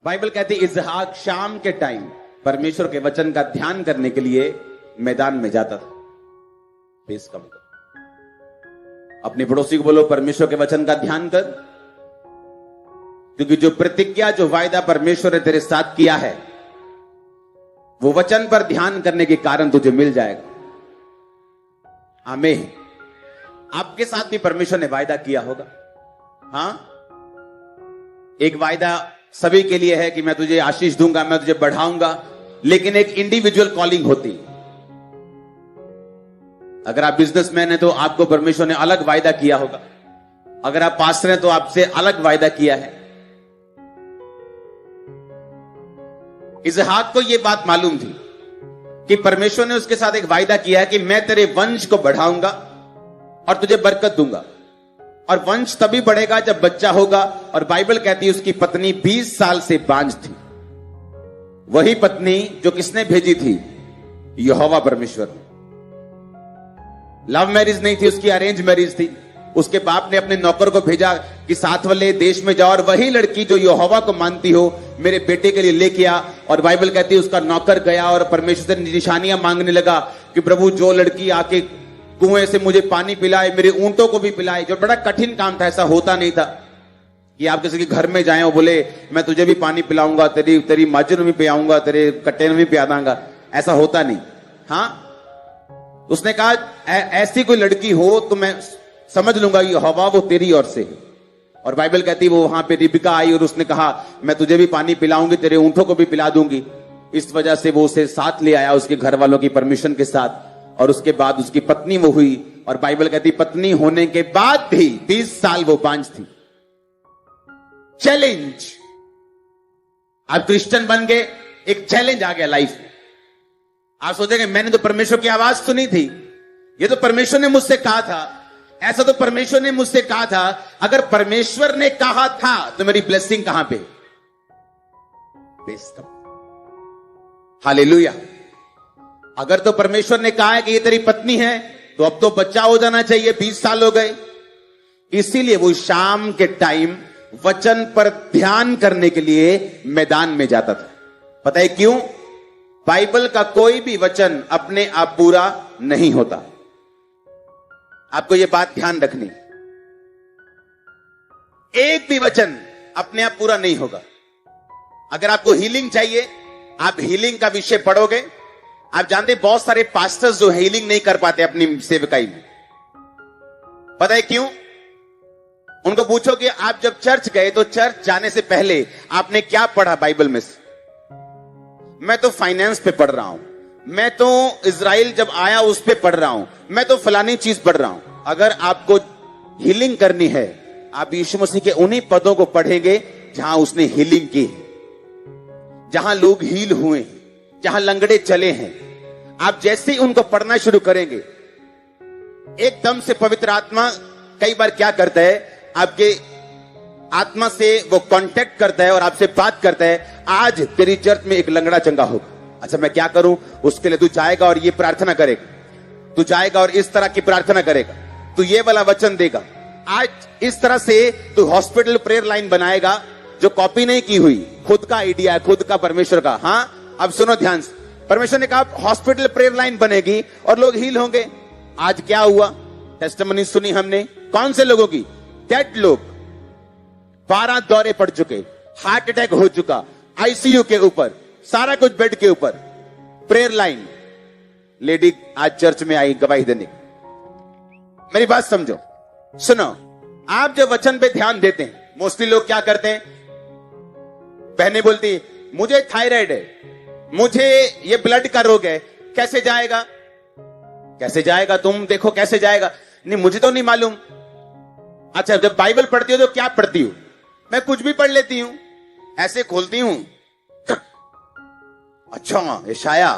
Bible कहती है इसहाक शाम के टाइम परमेश्वर के वचन का ध्यान करने के लिए मैदान में जाता था। बेस कम कर, अपने पड़ोसी को बोलो परमेश्वर के वचन का ध्यान कर, क्योंकि जो प्रतिज्ञा जो वायदा परमेश्वर ने तेरे साथ किया है वो वचन पर ध्यान करने के कारण तुझे मिल जाएगा। आमीन। आपके साथ भी परमेश्वर ने वायदा किया होगा। हां, एक वायदा सभी के लिए है कि मैं तुझे आशीष दूंगा, मैं तुझे बढ़ाऊंगा, लेकिन एक इंडिविजुअल कॉलिंग होती है। अगर आप बिजनेसमैन हैं तो आपको परमेश्वर ने अलग वायदा किया होगा। अगर आप पास्टर हैं तो आपसे अलग वायदा किया है। इसहाक को यह बात मालूम थी कि परमेश्वर ने उसके साथ एक वायदा किया है कि मैं तेरे वंश को बढ़ाऊंगा और तुझे बरकत दूंगा, और वंश तभी बढ़ेगा जब बच्चा होगा। और बाइबल कहती है उसकी पत्नी 20 साल से बांझ थी। वही पत्नी जो किसने भेजी थी? यहोवा परमेश्वर। लव मैरिज नहीं थी, उसकी अरेंज मैरिज थी। उसके बाप ने अपने नौकर को भेजा कि साथ वाले देश में जाओ और वही लड़की जो यहोवा को मानती हो मेरे बेटे के लिए लेके आ। और बाइबल कहती है उसका नौकर गया और परमेश्वर से निशानियां मांगने लगा कि प्रभु जो लड़की आके कुएं से मुझे पानी पिलाए, मेरे ऊंटों को भी पिलाए। जो बड़ा कठिन काम था, ऐसा होता नहीं था कि आप किसी के घर में जाएं और बोले मैं तुझे भी पानी पिलाऊंगा, तेरी माजून में भी पिलाऊंगा, तेरे कट्टे में भी पिला दूंगा। ऐसा होता नहीं। हाँ, उसने कहा ऐसी कोई लड़की हो तो मैं समझ लूंगा ये हवा वो तेरी ओर से है। और बाइबल कहती वो वहां पे रिबिका आई और उसने कहा मैं तुझे भी पानी पिलाऊंगी, तेरे ऊंटों को भी पिला दूंगी। इस वजह से वो उसे साथ ले आया उसके घर वालों की परमिशन के साथ, और उसके बाद उसकी पत्नी वो हुई। और बाइबल कहती पत्नी होने के बाद भी 20 साल वो बांझ थी। चैलेंज, आप क्रिश्चियन बन गए, एक चैलेंज आ गया लाइफ में। आप सोचेंगे मैंने तो परमेश्वर की आवाज सुनी थी, ये तो परमेश्वर ने मुझसे कहा था, ऐसा तो परमेश्वर ने मुझसे कहा था। अगर परमेश्वर ने कहा था तो मेरी ब्लेसिंग कहां पे? हालेलुया। अगर तो परमेश्वर ने कहा है कि ये तेरी पत्नी है तो अब तो बच्चा हो जाना चाहिए। 20 साल हो गए। इसीलिए वो शाम के टाइम वचन पर ध्यान करने के लिए मैदान में जाता था। पता है क्यों? बाइबल का कोई भी वचन अपने आप पूरा नहीं होता। आपको यह बात ध्यान रखनी, एक भी वचन अपने आप पूरा नहीं होगा। अगर आपको हीलिंग चाहिए, आप हीलिंग का विषय पढ़ोगे। आप जानते बहुत सारे पास्टर्स जो हीलिंग नहीं कर पाते अपनी सेवकाई में। पता है क्यों? उनको पूछो कि आप जब चर्च गए तो चर्च जाने से पहले आपने क्या पढ़ा बाइबल में से? मैं तो फाइनेंस पे पढ़ रहा हूं, मैं तो इजराइल जब आया उस पे पढ़ रहा हूं, मैं तो फलानी चीज पढ़ रहा हूं। अगर आपको हीलिंग करनी है, आप यीशु मसीह के उन्हीं पदों को पढ़ेंगे जहां उसने हीलिंग की है, जहां लोग हील हुए हैं, जहां लंगड़े चले हैं। आप जैसे ही उनको पढ़ना शुरू करेंगे, एकदम से पवित्र आत्मा कई बार क्या करता है, आपके आत्मा से वो कांटेक्ट करता है और आपसे बात करता है, आज तेरी चर्च में एक लंगड़ा चंगा होगा। अच्छा, मैं क्या करूं? उसके लिए तू जाएगा और ये प्रार्थना करेगा, तू जाएगा और इस तरह की प्रार्थना करेगा, तू ये वाला वचन देगा। आज इस तरह से तू हॉस्पिटल प्रेयर लाइन बनाएगा, जो कॉपी नहीं की हुई, खुद का आइडिया है, खुद का परमेश्वर का। हाँ, अब सुनो ध्यान से। परमेश्वर ने कहा हॉस्पिटल प्रेयर लाइन बनेगी और लोग हील होंगे। आज क्या हुआ? टेस्टिमनी सुनी हमने। कौन से लोगों की? डेड लोग, 12 दौरे पड़ चुके, हार्ट अटैक हो चुका, आईसीयू के ऊपर, सारा कुछ बेड के ऊपर, प्रेयर लाइन। लेडी आज चर्च में आई गवाही देने। मेरी बात समझो, सुनो। आप जब वचन पे ध्यान देते हैं, मोस्टली लोग क्या करते हैं? बहनें बोलती मुझे थायराइड है, मुझे ये ब्लड का रोग है। कैसे जाएगा? कैसे जाएगा? तुम देखो कैसे जाएगा। नहीं, मुझे तो नहीं मालूम। अच्छा, जब बाइबल पढ़ती हो तो क्या पढ़ती हो? मैं कुछ भी पढ़ लेती हूं, ऐसे खोलती हूं, अच्छा यशाया,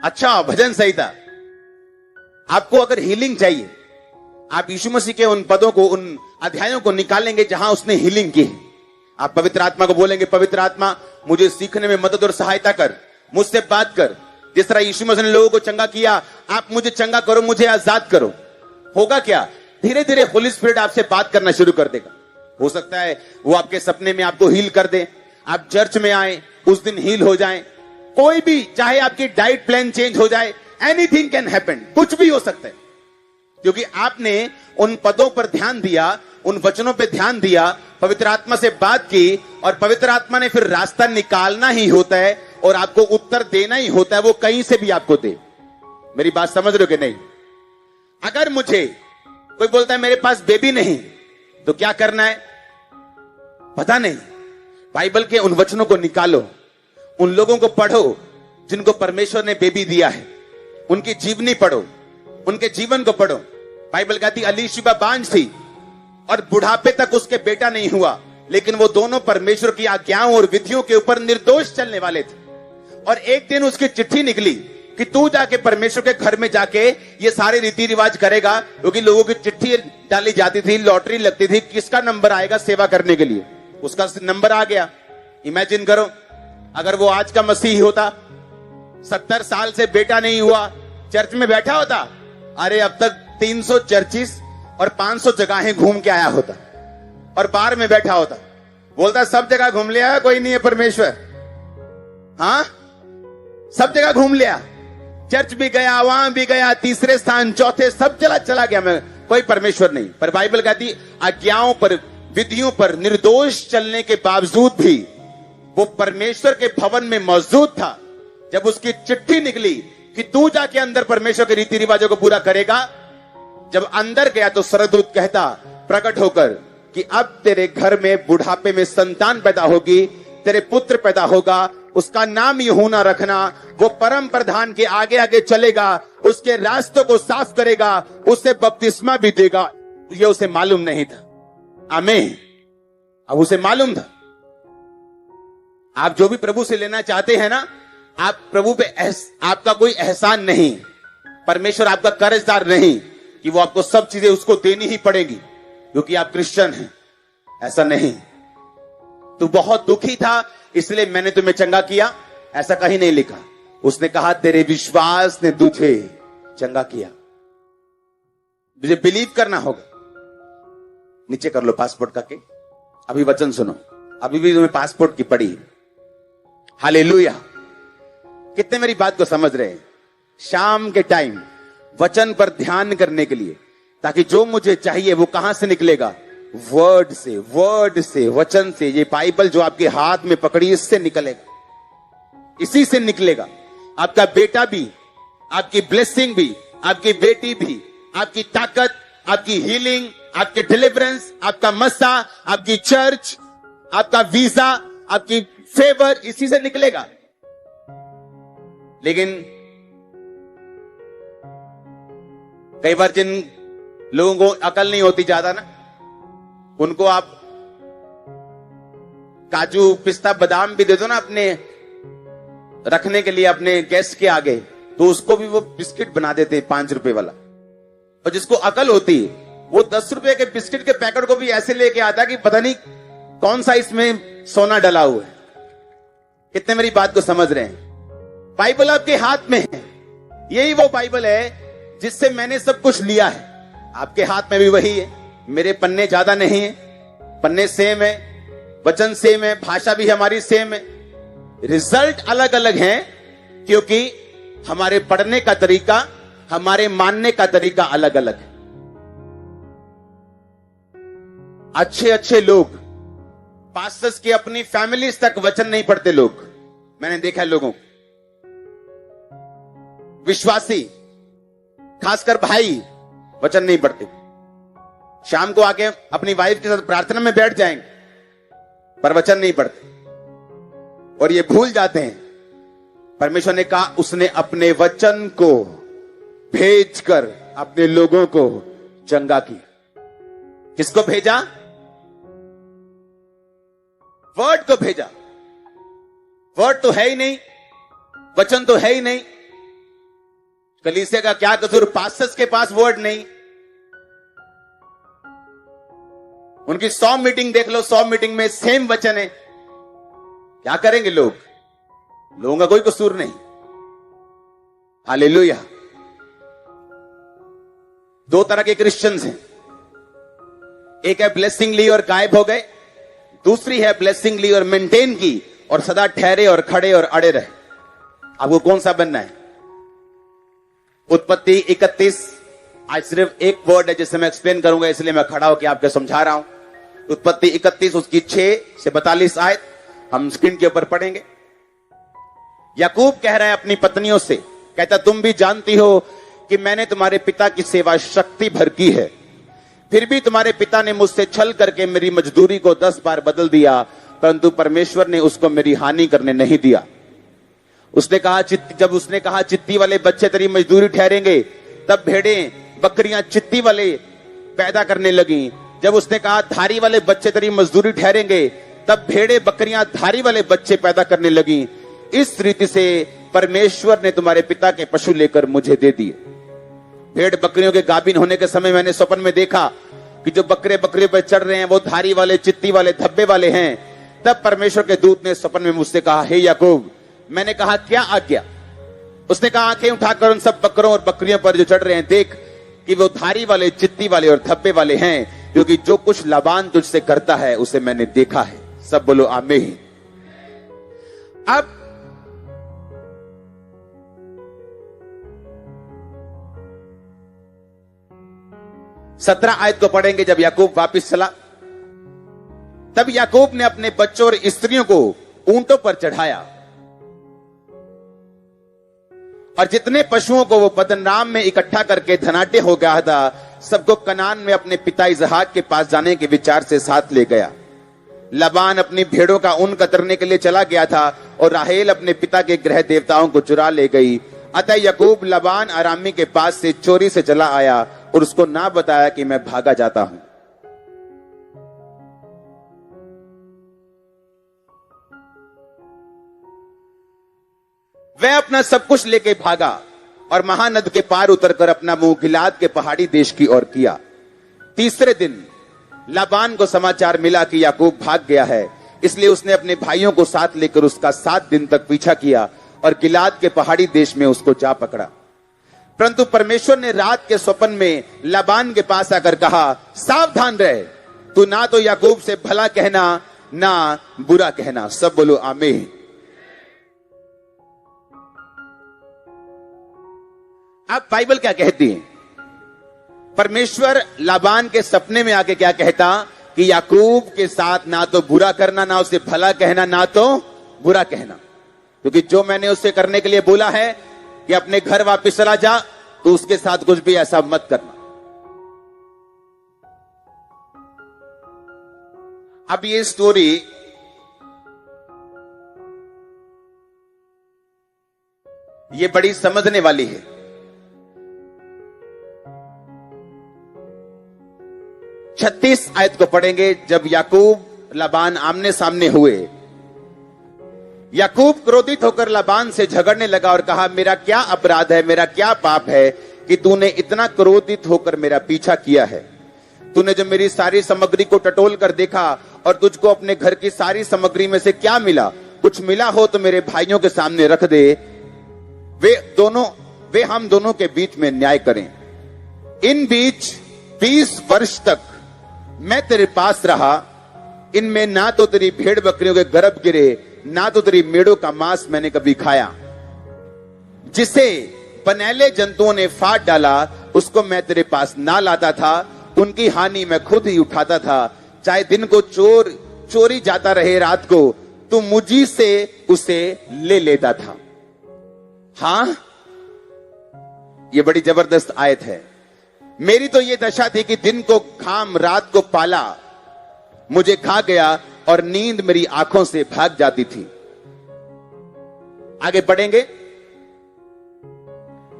अच्छा भजन संहिता। आपको अगर हीलिंग चाहिए, आप यीशु मसीह के उन पदों को, उन अध्यायों को निकालेंगे जहां उसने हीलिंग की है। आप पवित्र आत्मा को बोलेंगे, पवित्र आत्मा मुझे सीखने में मदद और सहायता कर, मुझसे बात कर। जिस तरह यीशु मसीह ने लोगों को चंगा किया, आप मुझे चंगा करो, मुझे आजाद करो। होगा क्या? धीरे धीरे होली स्पिरिट आपसे बात करना शुरू कर देगा। हो सकता है वो आपके सपने में आपको हील कर दे, आप चर्च में आए, उस दिन हील हो जाए। कोई भी, चाहे आपकी डाइट प्लान चेंज हो जाए, एनीथिंग कैन हैपन, कुछ भी हो सकता है, क्योंकि आपने उन पदों पर ध्यान दिया, उन वचनों पर ध्यान दिया, पवित्र आत्मा से बात की, और पवित्र आत्मा ने फिर रास्ता निकालना ही होता है और आपको उत्तर देना ही होता है, वो कहीं से भी आपको दे। मेरी बात समझ रहे हो कि नहीं? अगर मुझे कोई बोलता है मेरे पास बेबी नहीं, तो क्या करना है? पता नहीं। बाइबल के उन वचनों को निकालो, उन लोगों को पढ़ो जिनको परमेश्वर ने बेबी दिया है, उनकी जीवनी पढ़ो, उनके जीवन को पढ़ो। बाइबल कहती अलीशिबा बांझ थी और बुढ़ापे तक उसके बेटा नहीं हुआ, लेकिन वो दोनों परमेश्वर की आज्ञाओं और विधियों के ऊपर निर्दोष चलने वाले थे। और एक दिन उसकी चिट्ठी निकली कि तू जाके परमेश्वर के घर में जाके ये सारे रीति रिवाज करेगा, क्योंकि लोगों की चिट्ठी डाली जाती थी, लॉटरी लगती थी, किसका नंबर आएगा सेवा करने के लिए, उसका नंबर आ गया। इमेजिन करो अगर वो आज का मसीही होता, 70 साल से बेटा नहीं हुआ, चर्च में बैठा होता, अरे अब तक 300 चर्चिस और 500 जगहें घूम के आया होता और बार में बैठा होता, बोलता सब जगह घूम लिया, कोई नहीं है परमेश्वर। हाँ, सब जगह घूम लिया, चर्च भी गया, वहां भी गया, तीसरे स्थान, चौथे, सब चला गया, मैं कोई परमेश्वर नहीं। पर बाइबल कहती आज्ञाओं पर, विधियों पर निर्दोष चलने के बावजूद भी वो परमेश्वर के भवन में मौजूद था। जब उसकी चिट्ठी निकली कि तू जाके अंदर परमेश्वर के रीति रिवाजों को पूरा करेगा, जब अंदर गया तो स्वर्गदूत कहता प्रकट होकर कि अब तेरे घर में बुढ़ापे में संतान पैदा होगी, तेरे पुत्र पैदा होगा, उसका नाम यूहन्ना रखना, वो परम प्रधान के आगे आगे चलेगा, उसके रास्तों को साफ करेगा, उसे बपतिस्मा भी देगा। ये उसे मालूम नहीं था। आमीन। अब उसे मालूम था। आप जो भी प्रभु से लेना चाहते हैं ना, आप प्रभु पे आपका कोई एहसान नहीं, परमेश्वर आपका कर्जदार नहीं कि वो आपको सब चीजें उसको देनी ही पड़ेगी क्योंकि आप क्रिश्चियन हैं। ऐसा नहीं। तू बहुत दुखी था इसलिए मैंने तुम्हें चंगा किया, ऐसा कहीं नहीं लिखा। उसने कहा तेरे विश्वास ने तुझे चंगा किया। मुझे बिलीव करना होगा। नीचे कर लो पासपोर्ट का के, अभी वचन सुनो, अभी भी तुम्हें पासपोर्ट की पड़ी। हालेलुया। कितने मेरी बात को समझ रहे हैं? शाम के टाइम वचन पर ध्यान करने के लिए, ताकि जो मुझे चाहिए वो कहां से निकलेगा? वर्ड से, वर्ड से, वचन से। ये बाइबल जो आपके हाथ में पकड़ी, इससे निकलेगा, इसी से निकलेगा। आपका बेटा भी, आपकी ब्लेसिंग भी, आपकी बेटी भी, आपकी ताकत, आपकी हीलिंग, आपके डिलीवरेंस, आपका मस्सा, आपकी चर्च, आपका वीजा, आपकी फेवर, इसी से निकलेगा। लेकिन कई बार जिन लोगों को अकल नहीं होती ज्यादा ना, उनको आप काजू पिस्ता बादाम भी दे दो ना अपने रखने के लिए अपने गेस्ट के आगे, तो उसको भी वो बिस्किट बना देते हैं 5 रुपए वाला। और जिसको अकल होती है वो 10 रुपए के बिस्किट के पैकेट को भी ऐसे लेके आता कि पता नहीं कौन सा इसमें सोना डला हुआ है। कितने मेरी बात को समझ रहे हैं? बाइबल आपके हाथ में है। यही वो बाइबल है जिससे मैंने सब कुछ लिया है। आपके हाथ में भी वही है। मेरे पन्ने ज्यादा नहीं है, पन्ने सेम है, वचन सेम है, भाषा भी हमारी सेम है। रिजल्ट अलग अलग हैं क्योंकि हमारे पढ़ने का तरीका, हमारे मानने का तरीका अलग अलग है। अच्छे अच्छे लोग, पास्टर्स की अपनी फैमिलीज तक वचन नहीं पढ़ते लोग, मैंने देखा है लोगों को। विश्वासी, खासकर भाई, वचन नहीं पढ़ते। शाम को आके अपनी वाइफ के साथ प्रार्थना में बैठ जाएंगे पर वचन नहीं पढ़ते और ये भूल जाते हैं। परमेश्वर ने कहा उसने अपने वचन को भेजकर अपने लोगों को चंगा किया। किसको भेजा? वर्ड को भेजा। वर्ड तो है ही नहीं, वचन तो है ही नहीं। कलीसिया का क्या कसूर? पास्टर्स के पास वर्ड नहीं। उनकी 100 मीटिंग देख लो, 100 मीटिंग में सेम वचन है। क्या करेंगे लोग? लोगों का कोई कसूर नहीं। हालेलुया। 2 तरह के क्रिश्चियंस हैं। एक है ब्लेसिंग ली और गायब हो गए, दूसरी है ब्लेसिंग ली और मेंटेन की और सदा ठहरे और खड़े और अड़े रहे। आपको कौन सा बनना है? उत्पत्ति 31, आज सिर्फ एक वर्ड है जिसे मैं एक्सप्लेन करूंगा, इसलिए मैं खड़ा होकर आपको समझा रहा हूं। उत्पत्ति 31 उसकी 6 से 42 आयत हम स्क्रीन के ऊपर पढ़ेंगे। याकूब कह रहा है अपनी पत्नियों से, कहता तुम भी जानती हो कि मैंने तुम्हारे पिता की सेवा शक्ति भर की है, फिर भी तुम्हारे पिता ने मुझसे छल करके मेरी मजदूरी को 10 बार बदल दिया, परंतु परमेश्वर ने उसको मेरी हानि करने नहीं दिया। उसने कहा जब उसने कहा चित्ती वाले बच्चे तेरी मजदूरी ठहरेंगे, तब भेड़ें बकरियां चित्ती वाले पैदा करने लगी। जब उसने कहा धारी वाले बच्चे तेरी मजदूरी ठहरेंगे, तब भेड़ें बकरियां धारी वाले बच्चे पैदा करने लगी। इस रीति से परमेश्वर ने तुम्हारे पिता के पशु लेकर मुझे दे दिए। भेड़ बकरियों के गाभिन होने के समय मैंने स्वप्न में देखा कि जो बकरे बकरियों पर चढ़ रहे हैं वो धारी वाले, चित्ती वाले, धब्बे वाले हैं। तब परमेश्वर के दूत ने स्वप्न में मुझसे कहा, हे याकूब। मैंने कहा क्या आज्ञा? उसने कहा आंखें उठाकर उन सब बकरों और बकरियों पर जो चढ़ रहे हैं देख कि वो धारी वाले, चित्ती वाले और धब्बे वाले हैं, क्योंकि जो कुछ लाबान तुझसे करता है उसे मैंने देखा है। सब बोलो आमीन। अब 17 आयत को पढ़ेंगे। जब याकूब वापिस चला, तब याकूब ने अपने बच्चों और स्त्रियों को ऊंटों पर चढ़ाया और जितने पशुओं को वो पद्दनराम में इकट्ठा करके धनाढ्य हो गया था, सबको कनान में अपने पिता इसहाक के पास जाने के विचार से साथ ले गया। लबान अपनी भेड़ों का ऊन कतरने के लिए चला गया था और राहेल अपने पिता के गृह देवताओं को चुरा ले गई। अतः याकूब लबान अरामी के पास से चोरी से चला आया और उसको ना बताया कि मैं भागा जाता हूं। वह अपना सब कुछ लेके भागा और महानद के पार उतरकर अपना मुंह गिलाद के पहाड़ी देश की ओर किया। तीसरे दिन लाबान को समाचार मिला कि याकूब भाग गया है, इसलिए उसने अपने भाइयों को साथ लेकर उसका 7 दिन तक पीछा किया और गिलाद के पहाड़ी देश में उसको जा पकड़ा। परंतु परमेश्वर ने रात के स्वप्न में लाबान के पास आकर कहा, सावधान रहे, तू ना तो याकूब से भला कहना ना बुरा कहना। सब बोलो आमीन। अब बाइबल क्या कहती है? परमेश्वर लाबान के सपने में आके क्या कहता कि याकूब के साथ ना तो बुरा करना, ना उसे भला कहना, ना तो बुरा कहना, क्योंकि जो मैंने उससे करने के लिए बोला है कि अपने घर वापस चला जा, तो उसके साथ कुछ भी ऐसा मत करना। अब ये स्टोरी ये बड़ी समझने वाली है। 36 आयत को पढ़ेंगे। जब याकूब लाबान आमने सामने हुए, याकूब क्रोधित होकर लाबान से झगड़ने लगा और कहा, मेरा क्या अपराध है, मेरा क्या पाप है कि तूने इतना क्रोधित होकर मेरा पीछा किया है? तूने जो मेरी सारी सामग्री को टटोल कर देखा और तुझको अपने घर की सारी सामग्री में से क्या मिला? कुछ मिला हो तो मेरे भाइयों के सामने रख दे, वे हम दोनों के बीच में न्याय करें। इन बीच 20 वर्ष तक मैं तेरे पास रहा, इनमें ना तो तेरी भेड़ बकरियों के गर्भ गिरे, ना तो तेरी मेढ़ों का मांस मैंने कभी खाया। जिसे पनैले जंतुओं ने फाड़ डाला उसको मैं तेरे पास ना लाता था, उनकी हानि मैं खुद ही उठाता था। चाहे दिन को चोरी जाता रहे, रात को तू मुझी से उसे ले लेता था। हां, ये बड़ी जबरदस्त आयत है। मेरी तो ये दशा थी कि दिन को घाम रात को पाला मुझे खा गया और नींद मेरी आंखों से भाग जाती थी। आगे पढ़ेंगे।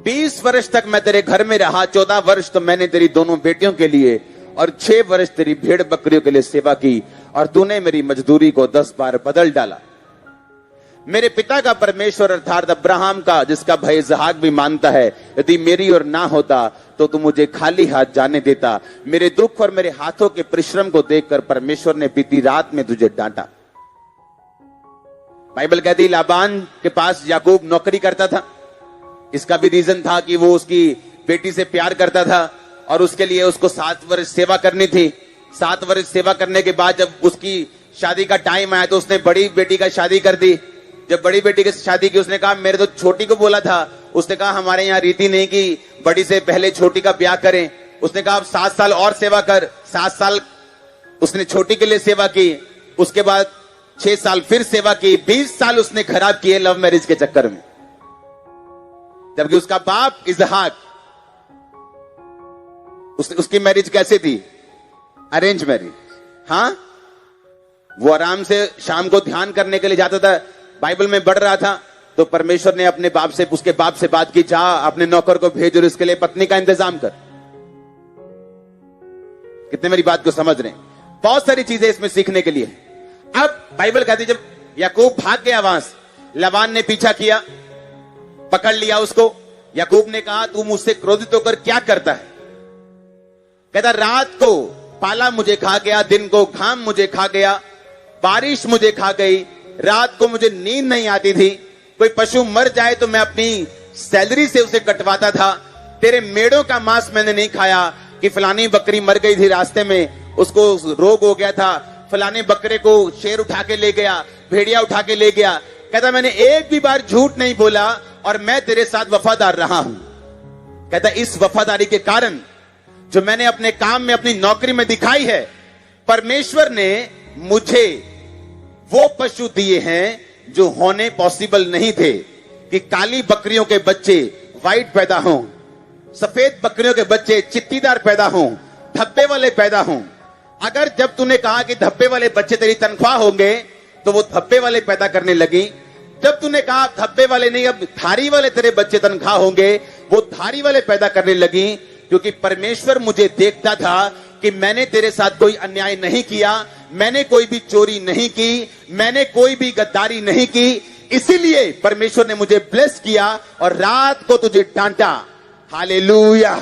20 वर्ष तक मैं तेरे घर में रहा, 14 वर्ष तो मैंने तेरी दोनों बेटियों के लिए और 6 वर्ष तेरी भेड़ बकरियों के लिए सेवा की, और तूने मेरी मजदूरी को 10 बार बदल डाला। मेरे पिता का परमेश्वर अर्थात अब्राहम का, जिसका भाई इसहाक भी मानता है, यदि मेरी और ना होता तो तू मुझे खाली हाथ जाने देता। मेरे दुख और मेरे हाथों के परिश्रम को देखकर परमेश्वर ने बीती रात में तुझे डांटा। बाइबल कहती लाबान के पास याकूब नौकरी करता था। इसका भी रीजन था कि वो उसकी बेटी से प्यार करता था और उसके लिए उसको 7 वर्ष सेवा करनी थी। 7 वर्ष सेवा करने के बाद जब उसकी शादी का टाइम आया तो उसने बड़ी बेटी का शादी कर दी। जब बड़ी बेटी की शादी की, उसने कहा मेरे तो छोटी को बोला था। उसने कहा हमारे यहाँ रीति नहीं कि बड़ी से पहले छोटी का ब्याह करें। उसने कहा अब 7 साल और सेवा कर। 7 साल उसने छोटी के लिए सेवा की, उसके बाद 6 साल फिर सेवा की। 20 साल उसने खराब किए लव मैरिज के चक्कर में। जबकि उसका बाप इसहाक, उसकी मैरिज कैसे थी? Arrange marriage. हाँ, वो आराम से शाम को ध्यान करने के लिए जाता था, बाइबल में पढ़ रहा था, तो परमेश्वर ने अपने बाप से, उसके बाप से बात की, जा अपने नौकर को भेज और इसके लिए पत्नी का इंतजाम कर। कितने मेरी बात को समझ रहे हैं? बहुत सारी चीजें इसमें सीखने के लिए। अब बाइबल कहती जब याकूब भाग गया वहां से, लबान ने पीछा किया, पकड़ लिया उसको। याकूब ने कहा तू मुझसे क्रोधित होकर क्या करता है? कहता रात को पाला मुझे खा गया, दिन को घाम मुझे खा गया, बारिश मुझे खा गई, रात को मुझे नींद नहीं आती थी। कोई पशु मर जाए तो मैं अपनी सैलरी से उसे कटवाता था। तेरे मेढ़ों का मांस मैंने नहीं खाया कि फलानी बकरी मर गई थी रास्ते में, उसको रोग हो गया था, फलाने बकरे को शेर उठा के ले गया, भेड़िया उठा के ले गया। कहता मैंने एक भी बार झूठ नहीं बोला और मैं तेरे साथ वफादार रहा हूं। कहता इस वफादारी के कारण जो मैंने अपने काम में, अपनी नौकरी में दिखाई है, परमेश्वर ने मुझे वो पशु दिए हैं जो होने पॉसिबल नहीं थे कि काली बकरियों के बच्चे व्हाइट पैदा हों, सफेद बकरियों के बच्चे चित्तीदार पैदा हों, धब्बे वाले पैदा हों। अगर जब तूने कहा कि धब्बे वाले बच्चे तेरी तनख्वाह होंगे तो वो धब्बे वाले पैदा करने लगी। जब तूने कहा धब्बे वाले नहीं, अब धारी वाले तेरे बच्चे तनख्वाह होंगे, वो धारी वाले पैदा करने लगी। क्योंकि परमेश्वर मुझे देखता था कि मैंने तेरे साथ कोई अन्याय नहीं किया, मैंने कोई भी चोरी नहीं की, मैंने कोई भी गद्दारी नहीं की, इसीलिए परमेश्वर ने मुझे ब्लेस किया और रात को तुझे डांटा। हालेलुया।